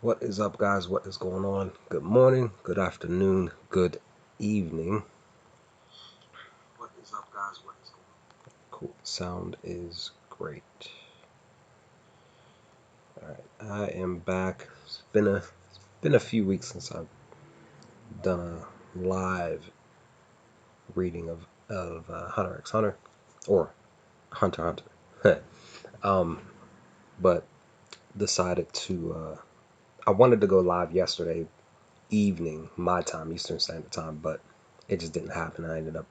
What is up, guys? What is going on? Good morning, good afternoon, good evening. What is up, guys? What is going on? Cool. Sound is great. Alright, I am back. It's been a few weeks since I've done a live reading of Hunter x Hunter or Hunter x Hunter. But decided to I wanted to go live yesterday evening, my time, Eastern Standard Time, but it just didn't happen. I ended up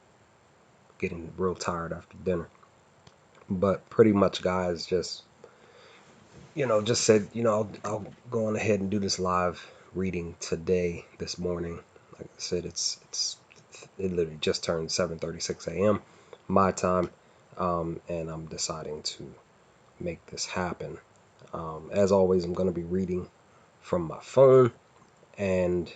getting real tired after dinner. But pretty much, guys, just said, I'll go on ahead and do this live reading today, this morning. Like I said, it literally just turned 7:36 a.m. my time, and I'm deciding to make this happen. As always, I'm going to be reading from my phone, and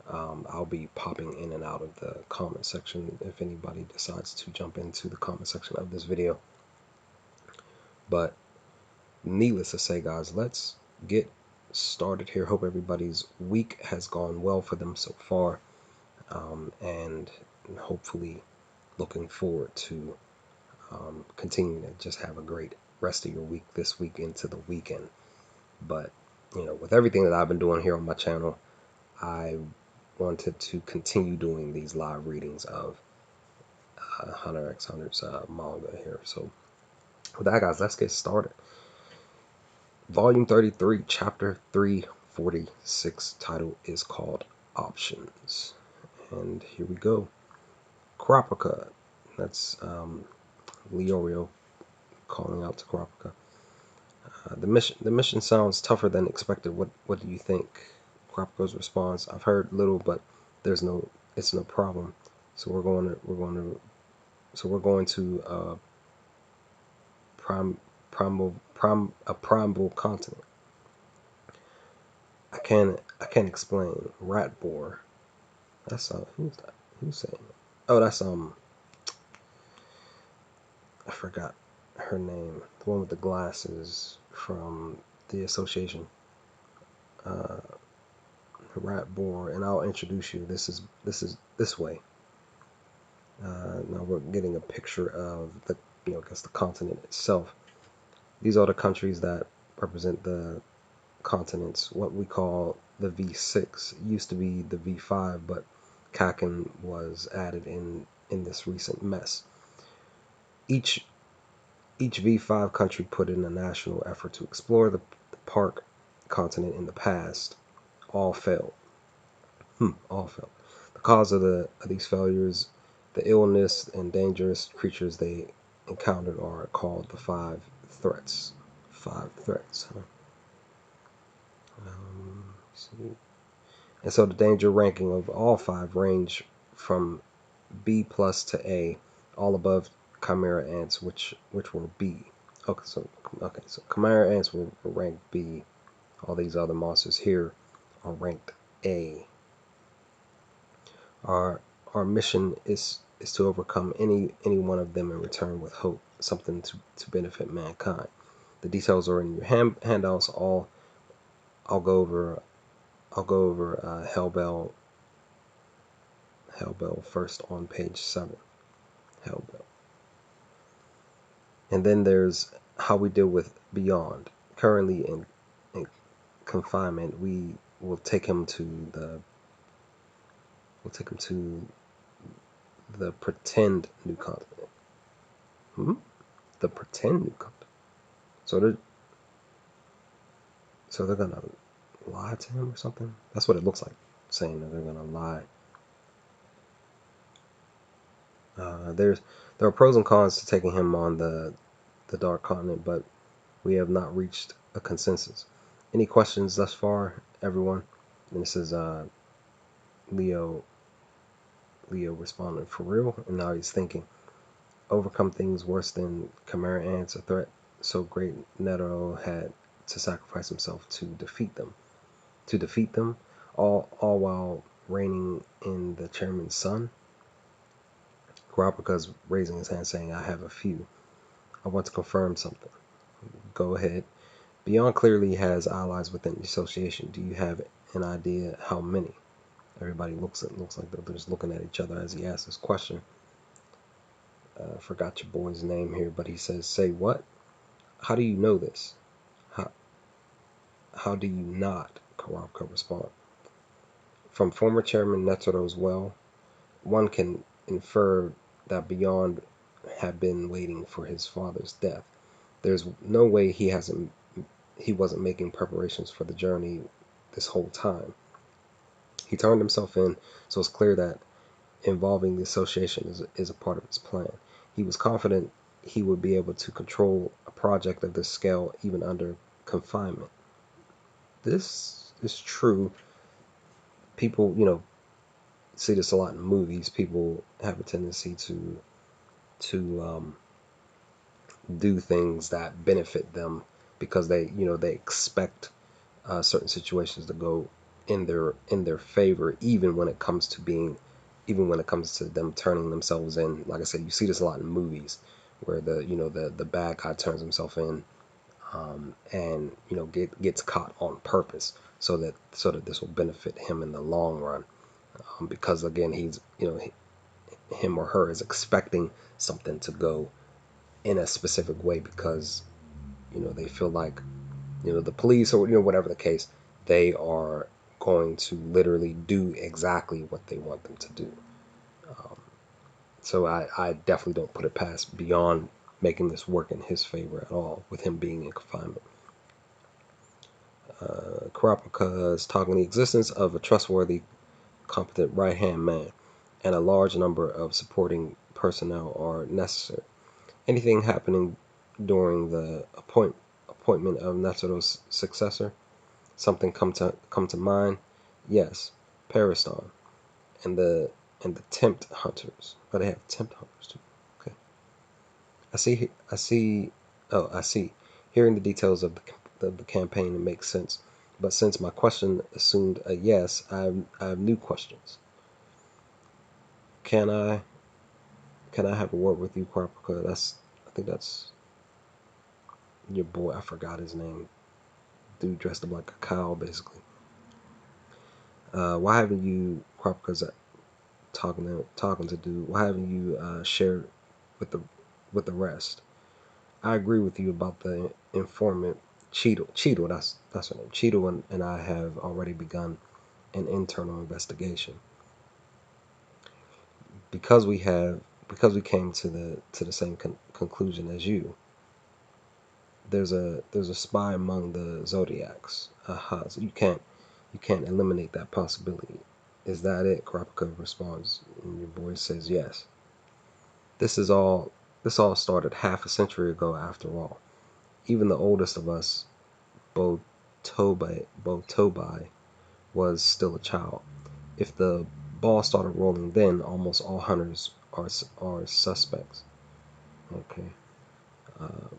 I'll be popping in and out of the comment section if anybody decides to jump into the comment section of this video. But needless to say, guys, let's get started here. Hope everybody's week has gone well for them so far, and hopefully looking forward to continuing to just have a great rest of your week this week into the weekend. But with everything that I've been doing here on my channel, I wanted to continue doing these live readings of Hunter x Hunter's manga here. So with that, guys, let's get started. Volume 33, Chapter 346, title is called Options. And here we go. Kurapika, that's Leorio calling out to Kurapika. The mission sounds tougher than expected. What do you think? Kurapika's response: I've heard little, but it's no problem. So we're going to a primal continent. I can't explain. Rat boar. That's who's that? Who's saying it? Oh, that's I forgot her name. The one with the glasses from the association. Rat boar, and I'll introduce you. This is this way. Now we're getting a picture of the I guess the continent itself. These are the countries that represent the continents. What we call the V6 used to be the V5, but Kaken was added in this recent mess. Each V5 country put in a national effort to explore the Park continent in the past. All failed. All failed. The cause of these failures, the illness and dangerous creatures they encountered, are called the five threats. Five threats, huh? See. And so the danger ranking of all five range from B plus to A, all above Chimera ants, which were B. So Chimera ants were ranked B. All these other monsters here are ranked A. Our mission is to overcome any one of them and return with hope, something to benefit mankind. The details are in your handouts. I'll go over Hellbell first on page 7. Hellbell. And then there's how we deal with Beyond. Currently in confinement, we will take him to the pretend new continent. The pretend new continent. So they're gonna lie to him or something. That's what it looks like, saying that they're gonna lie. There are pros and cons to taking him on the Dark Continent, but we have not reached a consensus. Any questions thus far, everyone? And this is Leo responded, for real? And now he's thinking, overcome things worse than Chimera ants, a threat so great Netero had to sacrifice himself to defeat them. All while reigning in the chairman's son. Kurapika's raising his hand saying, I have a few. I want to confirm something. Go ahead. Beyond clearly has allies within the association. Do you have an idea how many? Everybody looks like they're just looking at each other as he asks this question. Forgot your boy's name here, but he says, "Say what? How do you know this? How how do you not?" Karabka responds. From former Chairman Netsuro's well, one can infer that Beyond had been waiting for his father's death. There's no way he wasn't making preparations for the journey this whole time. He turned himself in, so it's clear that involving the association is a part of his plan. He was confident he would be able to control a project of this scale even under confinement. This is true. People, see this a lot in movies. People have a tendency to do things that benefit them because they expect certain situations to go in their favor, even when it comes to them turning themselves in. Like I said, you see this a lot in movies where the bad guy turns himself in, and gets caught on purpose so that this will benefit him in the long run, because again he's him or her is expecting something to go in a specific way because they feel like the police or whatever the case, they are going to literally do exactly what they want them to do. Um, so I definitely don't put it past Beyond making this work in his favor at all with him being in confinement. Kurapika is talking the existence of a trustworthy, competent right hand man, and a large number of supporting personnel are necessary. Anything happening during the appointment of Netsuro's successor? Something come to mind? Yes, Pariston and the tempt hunters. But they have tempt hunters too. Okay. I see. I see. Oh, I see. Hearing the details of the campaign, it makes sense. But since my question assumed a yes, I have new questions. Can I can I have a word with you, Karpika? I think that's your boy. I forgot his name. Dude dressed up like a cow, basically. Why haven't you, Karpika's talking to dude? Why haven't you shared with the rest? I agree with you about the informant Cheeto. Cheeto, that's her name. Cheeto and I have already begun an internal investigation because we came to the same conclusion as you. There's a spy among the zodiacs. Aha! So you can't eliminate that possibility. Is that it? Karapika responds, and your boy says yes. This is all. This all started half a century ago. After all, even the oldest of us, Botobai, was still a child. If the ball started rolling then, almost all hunters are suspects. Okay. Uh,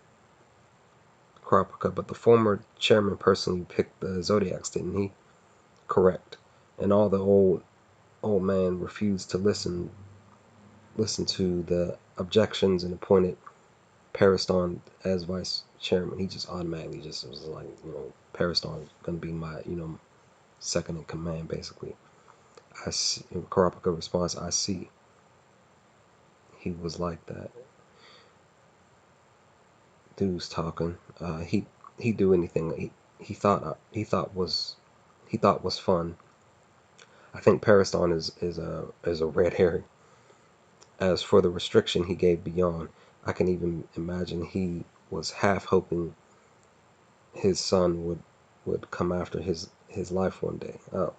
Karapika, but the former chairman personally picked the zodiacs, didn't he? Correct. And all the old man refused to listen to the objections and appointed Pariston as vice chairman. He just automatically just was like, Pariston is gonna be my, second in command, basically. I see. Karapika response, I see. He was like that. Dude's talking. He do anything he thought was fun. I think Pariston is a red herring. As for the restriction he gave Beyond, I can even imagine he was half hoping his son would come after his life one day. Oh,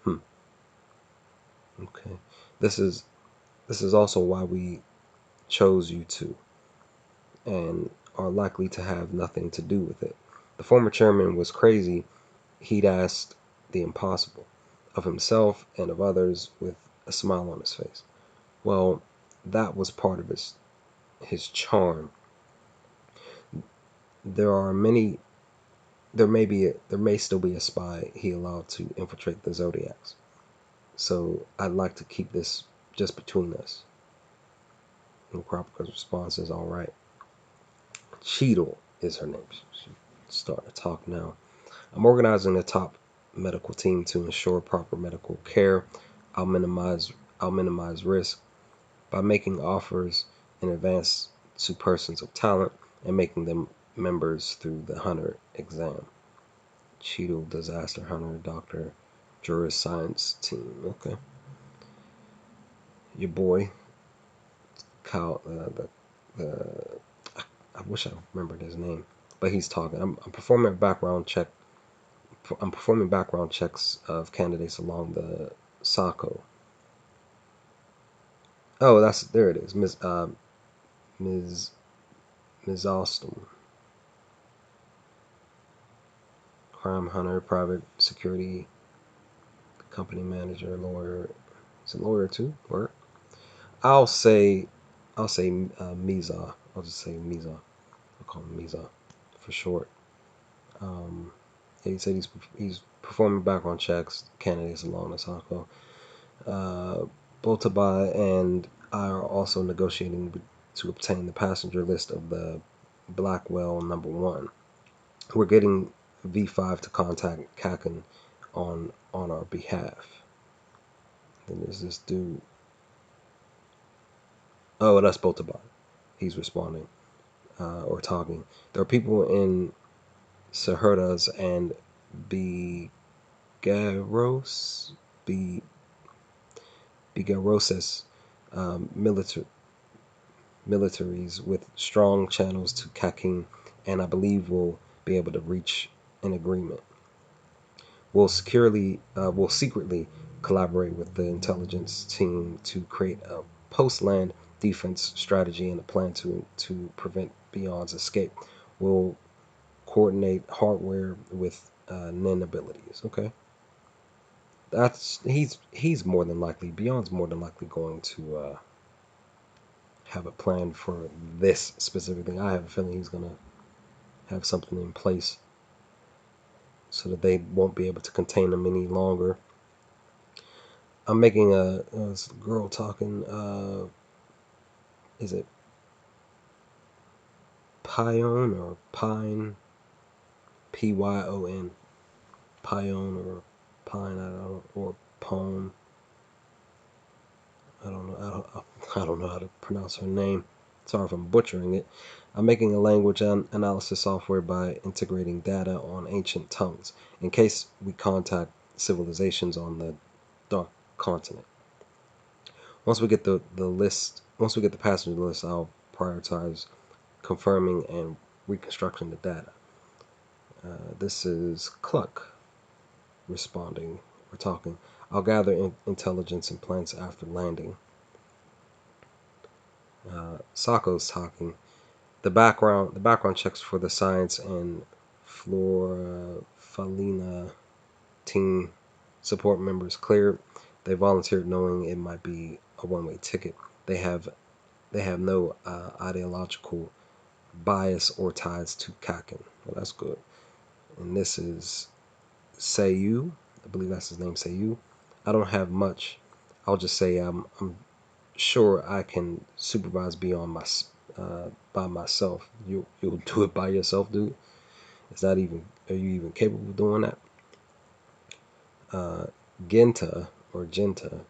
hmm. Okay. This is this is also why we chose you two, and are likely to have nothing to do with it. The former chairman was crazy. He'd asked the impossible of himself and of others with a smile on his face. Well, that was part of his charm. There are many. There may still be a spy he allowed to infiltrate the Zodiacs. So I'd like to keep this just between us. And Kropka's response is, all right. Cheetle is her name. Starting to talk now. I'm organizing the top medical team to ensure proper medical care. I'll minimize I'll minimize risk by making offers in advance to persons of talent and making them members through the Hunter exam. Cheadle Disaster Hunter Doctor Juris Science Team. Okay. Your boy, Kyle, the I wish I remembered his name, but he's talking. I'm performing a background check. I'm performing background checks of candidates along the SACO. Oh, that's there it is, Ms. Ms. Alstom, crime hunter, private security company manager, lawyer. Is it lawyer too? Or I'll say, I'll say Miza. I'll just say Miza. I'll call him Miza for short. Um, he said he's performing background checks, candidates along the SACO. Uh, Boltaba and I are also negotiating to obtain the passenger list of the Blackwell number one. We're getting V5 to contact Kaken on our behalf. Then there's this dude. Oh, that's Boltaba. He's responding or talking. There are people in Saherdas and Bigaros, Bi- Bigaroses militaries with strong channels to Kakin, and I believe we'll be able to reach an agreement. We'll secretly collaborate with the intelligence team to create a post-land defense strategy and a plan to prevent Beyond's escape. We'll coordinate hardware with Nin abilities. Okay, that's he's more than likely Beyond's more than likely going to have a plan for this specific thing. I have a feeling he's gonna have something in place so that they won't be able to contain him any longer. I'm making a girl talking. Is it Pion or Pine? Pyon. Pion or Pine? I don't know. Or Pone. I don't know. I don't know how to pronounce her name. Sorry if I'm butchering it. I'm making a language analysis software by integrating data on ancient tongues in case we contact civilizations on the Dark Continent. Once we get the passenger list, I'll prioritize confirming and reconstructing the data. This is Cluck responding or talking. I'll gather intelligence and plans after landing. Sako's talking. The background checks for the science and Flora Falina team support members cleared. They volunteered knowing it might be a one-way ticket. They have no ideological bias or ties to Kaken. Well, that's good. And this is Seiyu. I believe that's his name, Seiyu. I don't have much. I'll just say I'm sure I can supervise beyond by myself. You'll do it by yourself, dude. Is that even? Are you even capable of doing that? Uh, Genta or Genta.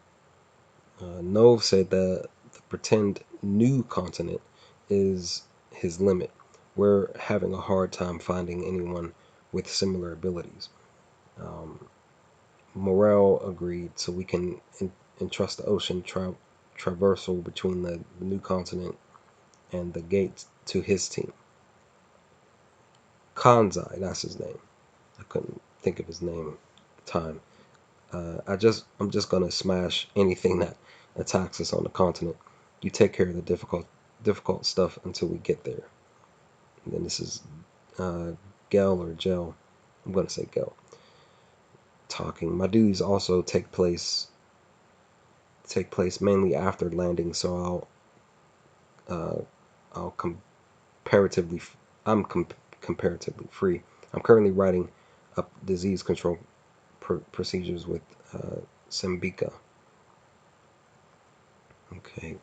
Nove said that the pretend new continent is his limit. We're having a hard time finding anyone with similar abilities. Um, Morel agreed, so we can entrust the ocean traversal between the new continent and the gates to his team. Kanzai, that's his name. I couldn't think of his name at the time. I'm just gonna smash anything that attacks us on the continent. You take care of the difficult stuff until we get there. And then this is Gel or Gel. I'm gonna say Gel. Talking. My duties also take place mainly after landing, so I'll comparatively I'm comparatively free. I'm currently writing up disease control procedures with Sembika. Okay.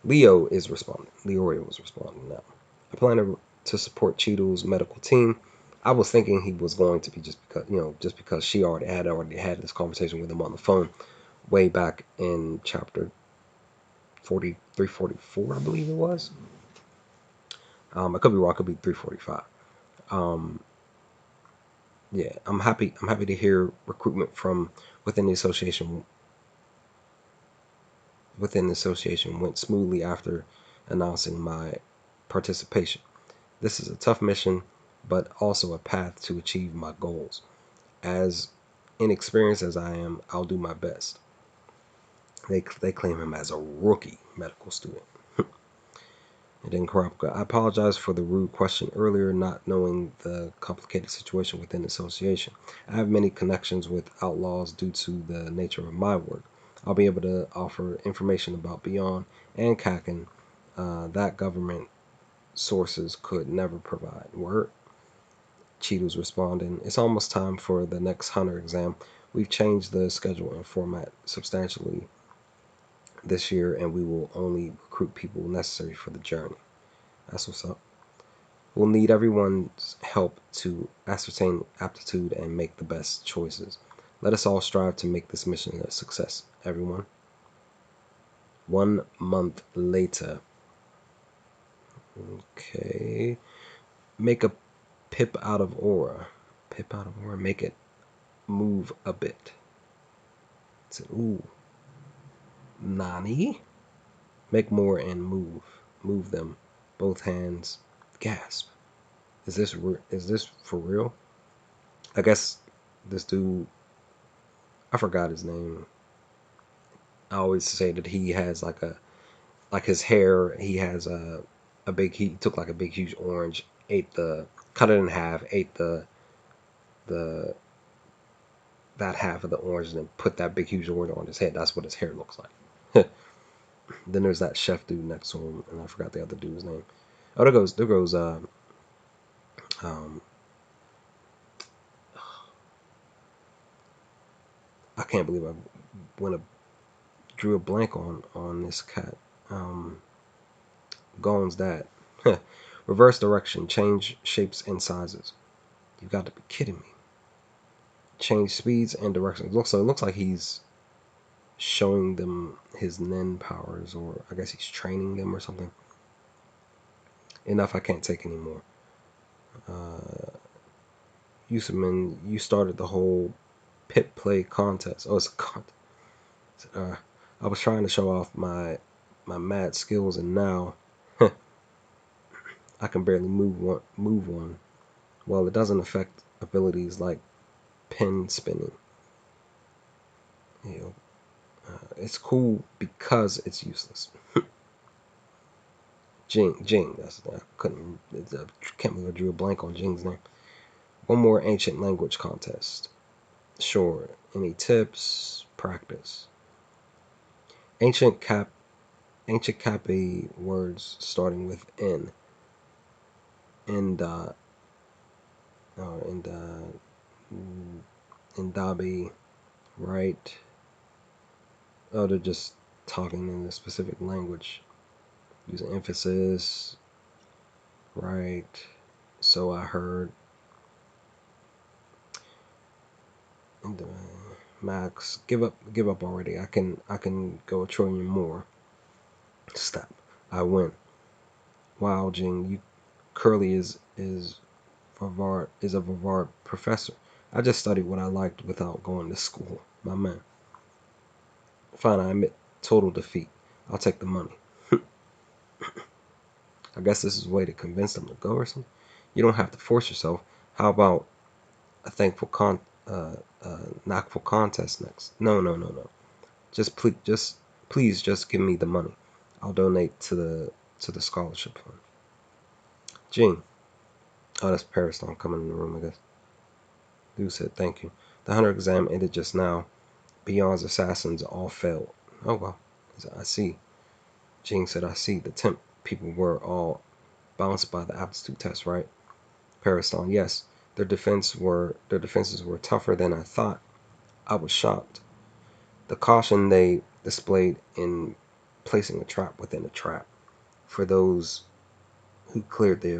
Leo is responding. Leorio is responding now. I plan to support Cheadle's medical team. I was thinking he was going to be just because she already had this conversation with him on the phone way back in chapter 43, 44, I believe it was. I could be wrong. It could be 345. Um, yeah, I'm happy. I'm happy to hear recruitment from within the association within the association went smoothly after announcing my participation. This is a tough mission, but also a path to achieve my goals. As inexperienced as I am, I'll do my best. They claim him as a rookie medical student. And then Karapka, I apologize for the rude question earlier, not knowing the complicated situation within the association. I have many connections with outlaws due to the nature of my work. I'll be able to offer information about Beyond and Kaken that government sources could never provide. Word? Cheetah's responding, it's almost time for the next Hunter exam. We've changed the schedule and format substantially this year, and we will only recruit people necessary for the journey. That's what's up. We'll need everyone's help to ascertain aptitude and make the best choices. Let us all strive to make this mission a success, everyone. 1 month later. Okay. Make a pip out of aura. Pip out of aura. Make it move a bit. Ooh. Nani? Make more and move. Move them. Both hands. Gasp. Is this for real? I guess this dude, I forgot his name. I always say that he has like his hair. He has a big. He took like a big huge orange, cut it in half, ate the that half of the orange, and then put that big huge orange on his head. That's what his hair looks like. Then there's that chef dude next to him, and I forgot the other dude's name. Oh, there goes. Um, I can't believe I went a drew a blank on this cat. Gone's dad. Reverse direction, change shapes and sizes. You've got to be kidding me. Change speeds and directions. So it looks like he's showing them his nin powers, or I guess he's training them or something. Enough, I can't take anymore. Yusuman, you started the whole pit play contest. Oh, it's a contest. I was trying to show off my mad skills, and now I can barely move one. Well, it doesn't affect abilities like pin spinning. You know, it's cool because it's useless. Jing. I couldn't. I can't believe I drew a blank on Jing's name. One more ancient language contest. Sure. Any tips? Practice. Ancient cap. Ancient Kapi words starting with N. And and Indabi, right? Oh, they're just talking in a specific language, using emphasis, right? So I heard. And Max, give up already. I can go a trillion more. Stop. I win. Wow, Jing, you Curly is Vivard is a Vivard professor. I just studied what I liked without going to school. My man. Fine, I admit total defeat. I'll take the money. I guess this is a way to convince them to go or something. You don't have to force yourself. How about a knockful contest next? No. Please, just give me the money. I'll donate to the scholarship fund. Jing. Oh, that's Paris Stone coming in the room, I guess. Dude said thank you. The Hunter exam ended just now. Beyond's assassins all failed. Oh well. I see. Jing said, I see. The temp people were all bounced by the aptitude test, right? Pariston, yes. Their defenses were tougher than I thought. I was shocked. The caution they displayed in placing a trap within a trap for those who cleared the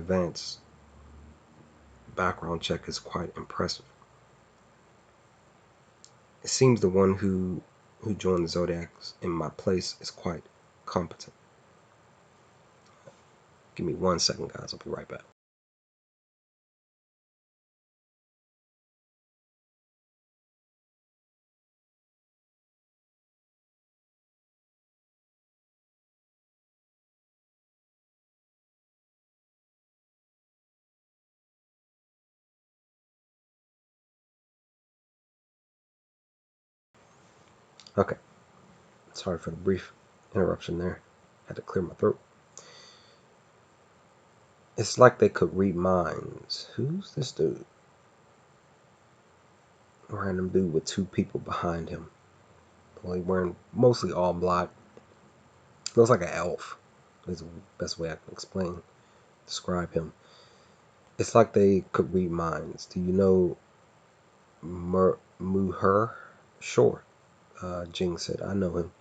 background check is quite impressive. It seems the one who joined the Zodiacs in my place is quite competent. Give me 1 second, guys. I'll be right back. Okay. Sorry for the brief interruption there. Had to clear my throat. It's like they could read minds. Who's this dude? A random dude with two people behind him. Well, he's wearing mostly all black. Looks like an elf. Is the best way I can describe him. It's like they could read minds. Do you know Muher? Sure. Jing said, I know him.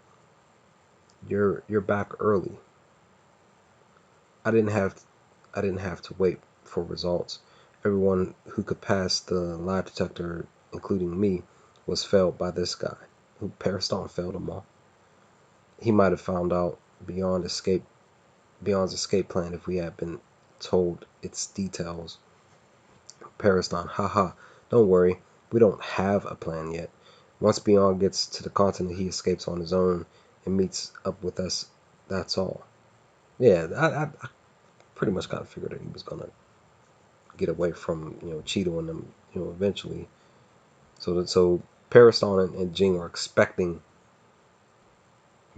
You're back early. I didn't have I didn't have to wait for results. Everyone who could pass the lie detector, including me, was failed by this guy. Who Pariston failed them all. He might have found out Beyond's escape plan if we had been told its details. Pariston, haha, don't worry, we don't have a plan yet. Once Beyond gets to the continent, he escapes on his own and meets up with us. That's all. Yeah, I pretty much kind of figured that he was gonna get away from Cheeto and them eventually. So Pariston and Jing are expecting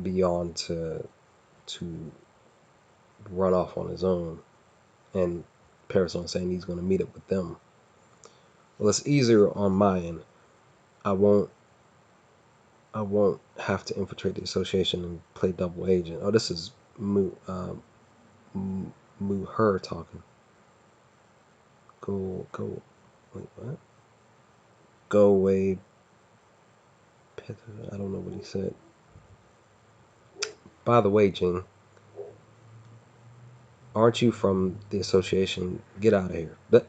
Beyond to run off on his own, and Pariston saying he's gonna meet up with them. Well, it's easier on my end. I won't I won't have to infiltrate the association and play double agent. Oh, this is her talking. Go. Wait, what? Go away. I don't know what he said. By the way, Jing, aren't you from the association? Get out of here. But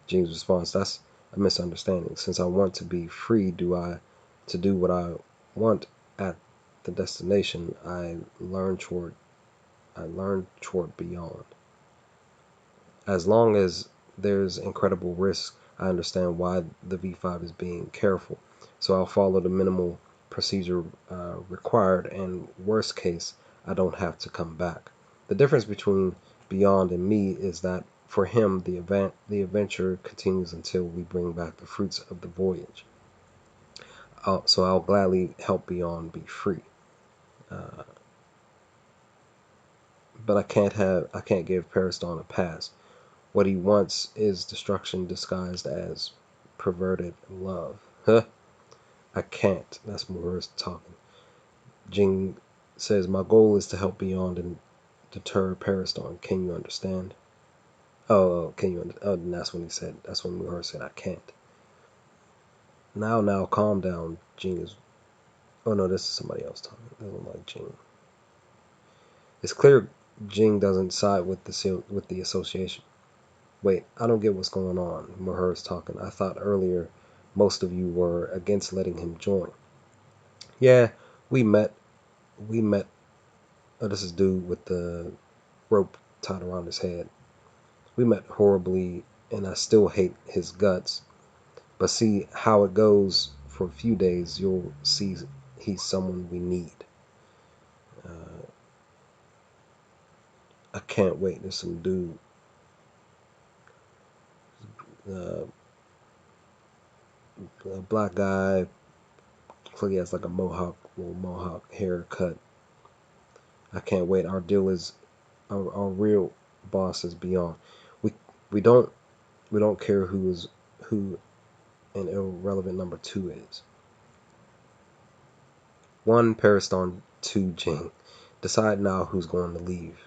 Jing's response, that's a misunderstanding. Since I want to be free, to do what I want at the destination I learn toward beyond. As long as there's incredible risk, I understand why the V5 is being careful. So I'll follow the minimal procedure required, and worst case, I don't have to come back. The difference between Beyond and me is that for him, the adventure continues until we bring back the fruits of the voyage. So I'll gladly help Beyond be free. Uh, but I can't give Pariston a pass. What he wants is destruction disguised as perverted love. Huh? I can't. That's Muhur's talking. Jing says, my goal is to help Beyond and deter Pariston. Can you understand? Oh, can you? Oh, and that's when he said. That's when Muhur said, I can't. Now, calm down. Jing is. Oh no, this is somebody else talking. They don't like Jing. It's clear Jing doesn't side with the association. Wait, I don't get what's going on. Muhur's talking. I thought earlier most of you were against letting him join. Yeah, we met. We met. Oh, this is dude with the rope tied around his head. We met horribly, and I still hate his guts. But see how it goes for a few days, you'll see he's someone we need. Uh, I can't wait. There's some dude. Uh, a black guy. Looks like he has like a little mohawk haircut. I can't wait. Our deal is our real boss is Beyond. We we don't we don't care who an irrelevant number two is. One Pariston, two Jing. Decide now who's going to leave.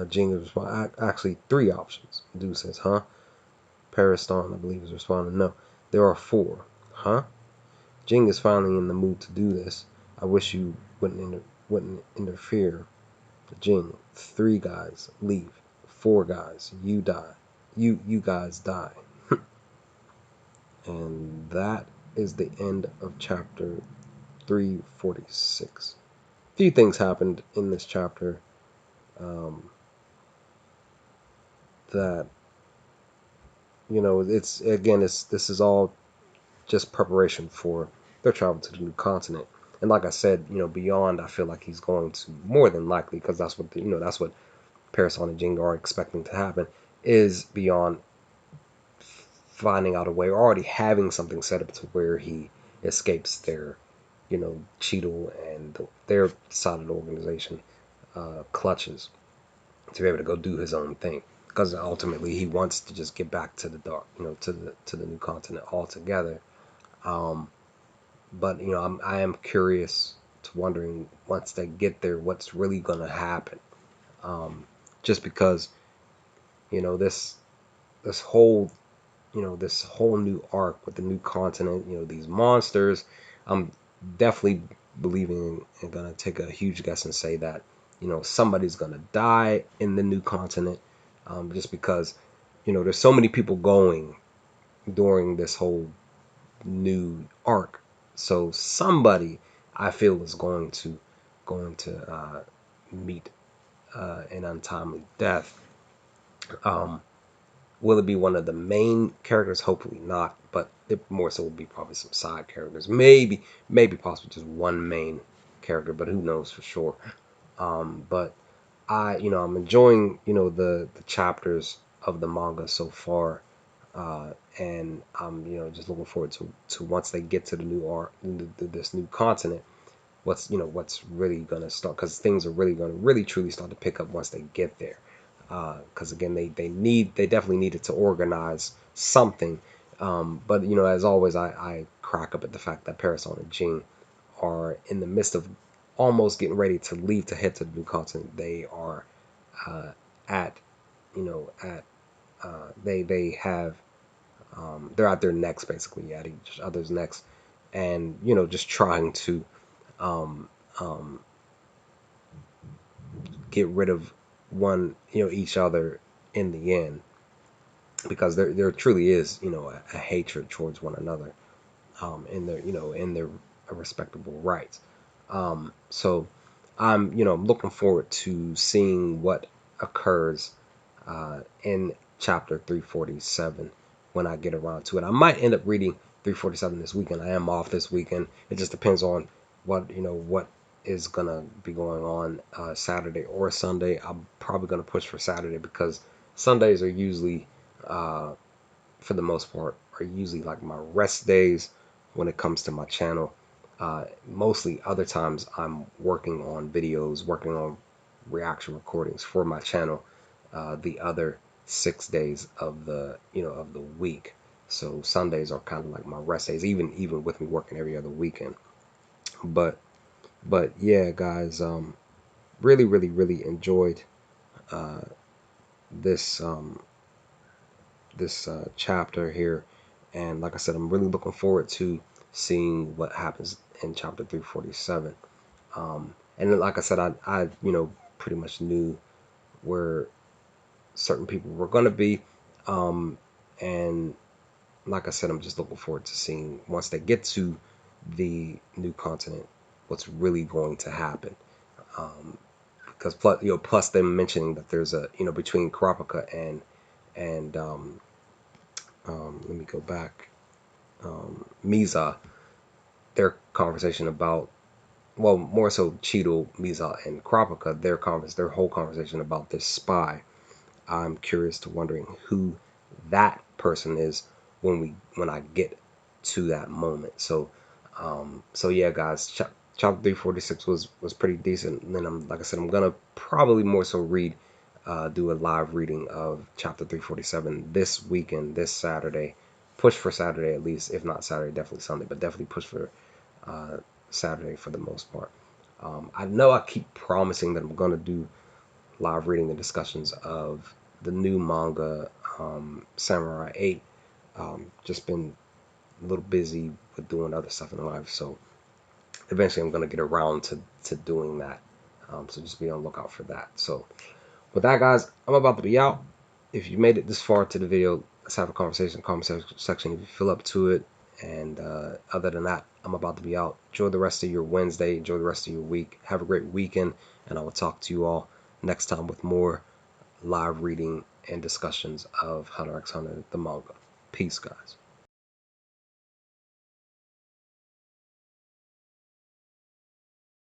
Jing is responding. Actually, three options. Dude says, huh? Pariston, I believe, is responding, no. There are four. Huh? Jing is finally in the mood to do this. I wish you wouldn't interfere. Jing, three guys, leave. 4 guys, you die. You guys die. And that is the end of chapter 346. A few things happened in this chapter um, that, it's again, this is all just preparation for their travel to the new continent. And like I said, beyond, I feel like he's going to more than likely, because that's what that's what Parasol and Jing are expecting to happen, is beyond finding out a way, or already having something set up to where he escapes their, Cheadle and their side of the organization clutches, to be able to go do his own thing. Because ultimately he wants to just get back to the dark, to the new continent altogether. Um, but I am curious to wondering, once they get there, what's really gonna happen. Um, just because this this whole this whole new arc with the new continent, these monsters. I'm definitely believing and gonna take a huge guess and say that somebody's gonna die in the new continent, just because there's so many people going during this whole new arc. So somebody, I feel, is going to meet an untimely death. Um, Will it be one of the main characters? Hopefully not, but it more so will be probably some side characters. Maybe possibly just one main character, but who knows for sure. But I'm enjoying, the chapters of the manga so far, and I'm, just looking forward to once they get to the new art, this new continent. What's really gonna start, because things are really gonna really truly start to pick up once they get there. Because again, they definitely needed to organize something. But as always, I crack up at the fact that Parasol and Jing are in the midst of almost getting ready to leave to head to the new continent. They are uh, at at they have they're at their necks, basically at each other's necks, and just trying to um, um, get rid of each other in the end, because there truly is a hatred towards one another, in their respectable rights. So I'm looking forward to seeing what occurs in chapter 347 when I get around to it. I might end up reading 347 this weekend. I am off this weekend. It just depends on what is gonna be going on Saturday or Sunday. I'm probably gonna push for Saturday, because Sundays are usually uh, for the most part, are usually like my rest days when it comes to my channel. Mostly other times I'm working on videos, working on reaction recordings for my channel. The other 6 days of the week. So Sundays are kind of like my rest days, even with me working every other weekend. But yeah, guys, really, really, really enjoyed uh, this chapter here, and like I said, I'm really looking forward to seeing what happens in chapter 347. And then, like I said, I pretty much knew where certain people were going to be, and like I said, I'm just looking forward to seeing, once they get to the new continent, what's really going to happen. Because plus them mentioning that there's a between Kurapika and let me go back, Misa, their conversation about, well, more so Cheadle, Misa, and Kurapika, their whole conversation about this spy. I'm curious to wondering who that person is when I get to that moment. So yeah, guys, chapter 346 was pretty decent. And then like I said, I'm gonna probably more so do a live reading of chapter 347 this weekend, this Saturday. Push for Saturday at least, if not Saturday, definitely Sunday, but definitely push for uh, Saturday for the most part. I know I keep promising that I'm gonna do live reading and discussions of the new manga, Samurai 8. Just been a little busy with doing other stuff in life, so eventually I'm going to get around to doing that. So just be on the lookout for that. So With that, guys, I'm about to be out. If you made it this far to the video, let's have a conversation in the comment section if you feel up to it. And other than that, I'm about to be out. Enjoy the rest of your Wednesday. Enjoy the rest of your week. Have a great weekend. And I will talk to you all next time with more live reading and discussions of Hunter x Hunter, the manga. Peace, guys.